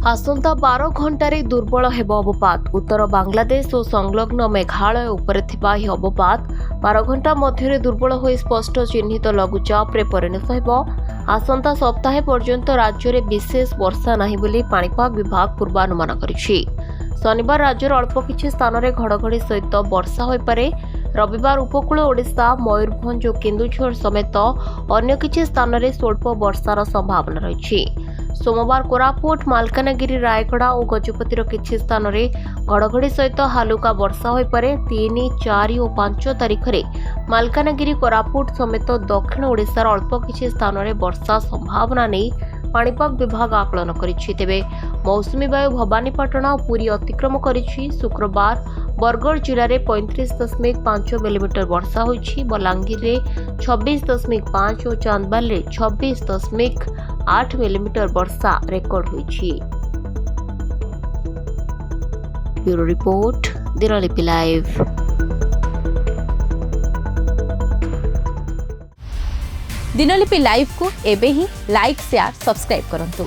आसंता 12 घंटे दुर्बल हेब अवपात। उत्तर बांग्लादेश और संलग्न मेघालय उपरे थिबा ही अवपात 12 घंटा मध्य दुर्बल हो स्पष्ट चिन्हित लघुचाप रे परिणत हेब। आसंता सप्ताहे पर्यंत राज्य में विशेष वर्षा नहीं बोली पाणीपाग विभाग पूर्वानुमान करिछि। शनिवार राज्यर अल्प किछि स्थान में घड़घड़ी सहित वर्षा हो पारे। रविवार उपकूल ओडिशा, मयूरभंज और केन्दुझर समेत अन्य किछि स्थान में स्वल्प वर्षार संभावना रही। सोमवार कोरापुट, मालकानगिरी, रायगड़ा और गजपतिर किछि स्थान में घड़घड़ी सहित हालुका वर्षा हो पारे। 3, 4 और 5 तारिख में मालकानगिरी, कोरापुट समेत दक्षिण ओडिशार अल्प किछि स्थान में वर्षा संभावना नहीं पाणीपाग विभाग आकलन करिछि। तेबे मौसुमी वायु भवानीपाटना और पुरी अतिक्रम करिछि। शुक्रवार बरगढ़ जिले में 35.5 मिलीमीटर वर्षा होइछि। बलांगीर में 26.5 और चांदबाल में 26.8 मिलीमीटर वर्षा रेकर्ड होइछि। Bureau report, Dinalipi live. Dinalipi live को एबे ही लाइक, शेयर, सब्सक्राइब करंतु।